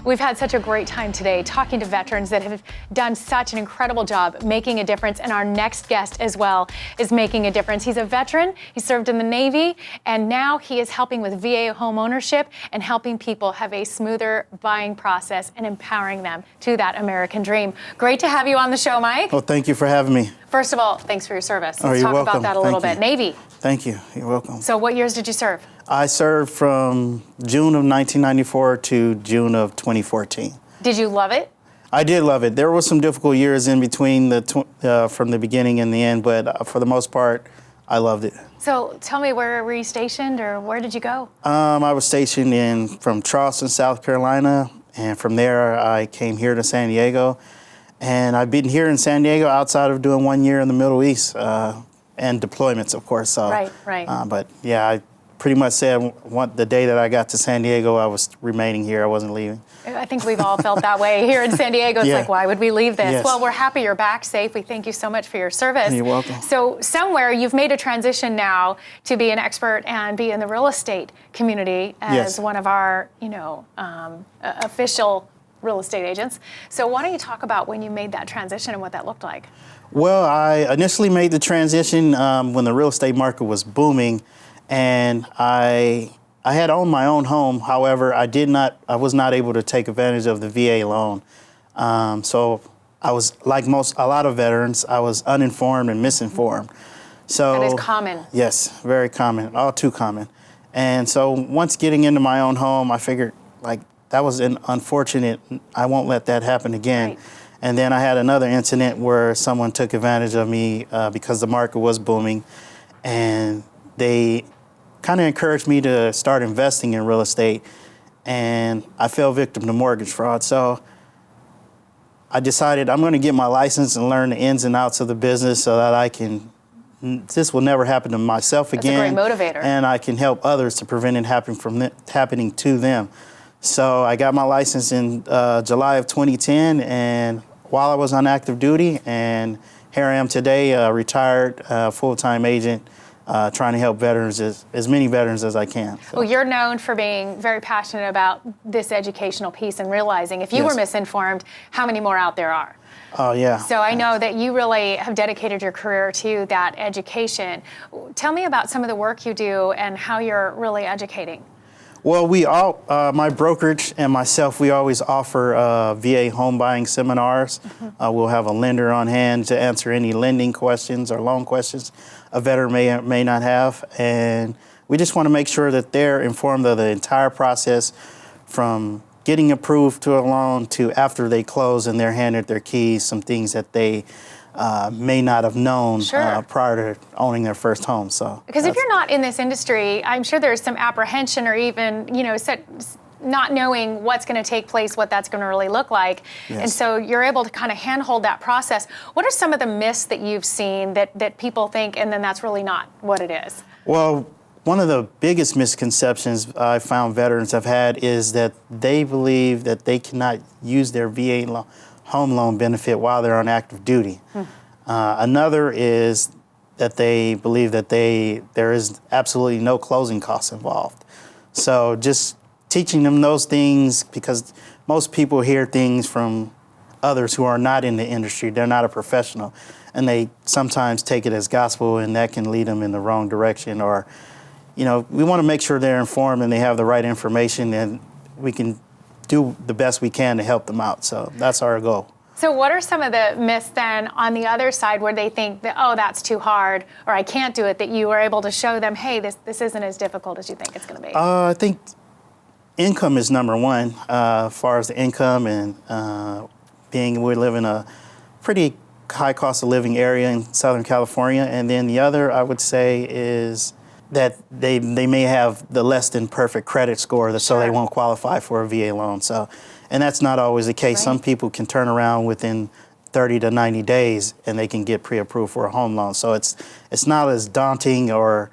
We've had such a great time today talking to veterans that have done such an incredible job making a difference, and our next guest as well is making a difference. He's a veteran, he served in the Navy, and now he is helping with VA Homeownership and helping people have a smoother buying process and empowering them to that American dream. Great to have you on the show, Mike. Well, thank you for having me. First of all, thanks for your service. Let's talk welcome. about that a little bit. Navy. Thank you. You're welcome. So what years did you serve? I served from June of 1994 to June of 2014. Did you love it? I did love it. There were some difficult years in between from the beginning and the end, but for the most part, I loved it. So tell me, where were you stationed, or where did you go? I was stationed from Charleston, South Carolina, and from there I came here to San Diego. And I've been here in San Diego outside of doing 1 year in the Middle East and deployments, of course. So, right. But yeah, I pretty much said the day that I got to San Diego, I was remaining here. I wasn't leaving. I think we've all felt that way here in San Diego. It's like, why would we leave this? Yes. Well, we're happy you're back safe. We thank you so much for your service. You're welcome. So somewhere you've made a transition now to be an expert and be in the real estate community as one of our, official real estate agents. So why don't you talk about when you made that transition and what that looked like? Well, I initially made the transition when the real estate market was booming, and I had owned my own home. However, I was not able to take advantage of the VA loan. So I was like a lot of veterans, I was uninformed and misinformed. So that is common. Yes, very common, all too common. And so once getting into my own home, I figured that was unfortunate. I won't let that happen again. Right. And then I had another incident where someone took advantage of me because the market was booming, and they kind of encouraged me to start investing in real estate, and I fell victim to mortgage fraud. So I decided I'm going to get my license and learn the ins and outs of the business so that this will never happen to myself again. That's a great motivator. And I can help others to prevent it happening to them. So I got my license in July of 2010, and while I was on active duty, and here I am today, retired full-time agent, trying to help veterans, as many veterans as I can. So. Well, you're known for being very passionate about this educational piece and realizing if you were misinformed, how many more out there are. Oh, yeah. So I know that you really have dedicated your career to that education. Tell me about some of the work you do and how you're really educating. Well, my brokerage and myself, we always offer VA home buying seminars. Mm-hmm. We'll have a lender on hand to answer any lending questions or loan questions a veteran may or may not have. And we just want to make sure that they're informed of the entire process, from getting approved to a loan to after they close and they're handed their keys, some things that they may not have known prior to owning their first home. So, because if you're not in this industry, I'm sure there's some apprehension or even, not knowing what's going to take place, what that's going to really look like. Yes. And so you're able to kind of handhold that process. What are some of the myths that you've seen that people think, and then that's really not what it is? Well, one of the biggest misconceptions I found veterans have had is that they believe that they cannot use their VA home loan benefit while they're on active duty. Another is that they believe that there is absolutely no closing costs involved. So just teaching them those things, because most people hear things from others who are not in the industry, they're not a professional, and they sometimes take it as gospel, and that can lead them in the wrong direction. Or, we want to make sure they're informed and they have the right information, and we can do the best we can to help them out. So that's our goal. So what are some of the myths then on the other side where they think that, oh, that's too hard, or I can't do it, that you were able to show them, hey, this isn't as difficult as you think it's going to be? I think income is number one, as far as the income, and we live in a pretty high cost of living area in Southern California. And then the other, I would say, is that they may have the less than perfect credit score, so they won't qualify for a VA loan. So, and that's not always the case. Right. Some people can turn around within 30 to 90 days and they can get pre-approved for a home loan. So it's not as daunting or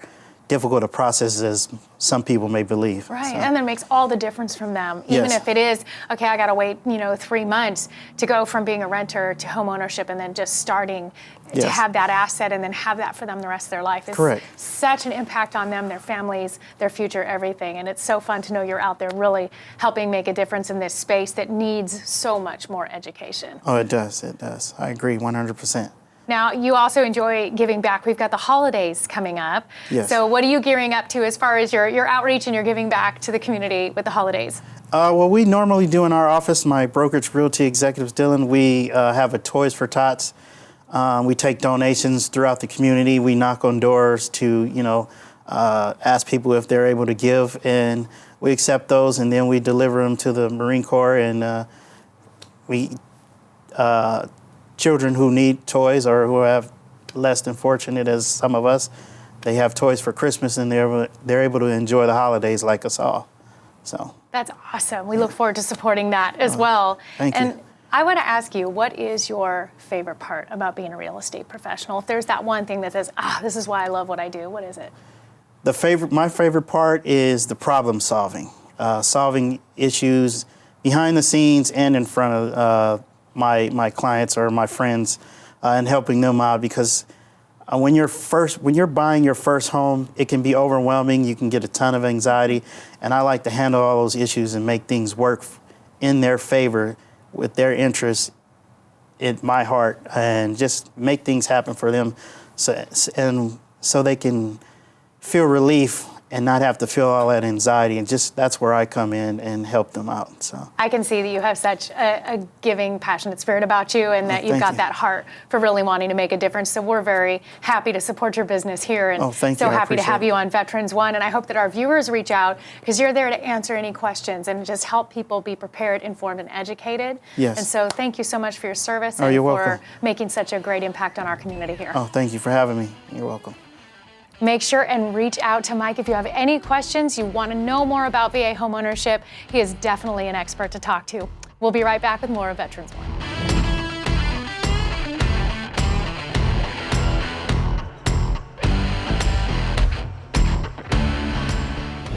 difficult a process as some people may believe. Right, So, and then it makes all the difference from them. Even Yes. if it is, okay, I gotta wait, 3 months to go from being a renter to home ownership and then just starting to Yes. have that asset and then have that for them the rest of their life. It's Correct. such an impact on them, their families, their future, everything. And it's so fun to know you're out there really helping make a difference in this space that needs so much more education. Oh, it does. It does. I agree 100%. Now, you also enjoy giving back. We've got the holidays coming up. Yes. So what are you gearing up to as far as your outreach and your giving back to the community with the holidays? Well, we normally do in our office, my brokerage, Realty Executives Dillon, we have a Toys for Tots. We take donations throughout the community. We knock on doors to, ask people if they're able to give, and we accept those, and then we deliver them to the Marine Corps, and children who need toys or who have less than fortunate as some of us, they have toys for Christmas, and they're able to enjoy the holidays like us all. So That's awesome. We look forward to supporting that as well. thank and you. I want to ask you, what is your favorite part about being a real estate professional? If there's that one thing that says, this is why I love what I do, what is it? My favorite part is the problem solving, solving issues behind the scenes and in front of my clients or my friends, and helping them out, because when you're buying your first home, it can be overwhelming. You can get a ton of anxiety, and I like to handle all those issues and make things work in their favor with their interests in my heart, and just make things happen for them, so they can feel relief and not have to feel all that anxiety, and just that's where I come in and help them out. So I can see that you have such a giving, passionate spirit about you, and that you've thank got you. that heart for really wanting to make a difference. So we're very happy to support your business here, and thank so you. I happy to have appreciate you it. on Veterans One. And I hope that our viewers reach out, because you're there to answer any questions and just help people be prepared, informed, and educated. Yes. And so thank you so much for your service Oh, and you're for welcome. making such a great impact on our community here. Oh, thank you for having me. You're welcome. Make sure and reach out to Mike if you have any questions, you want to know more about VA homeownership. He is definitely an expert to talk to. We'll be right back with more of Veterans One.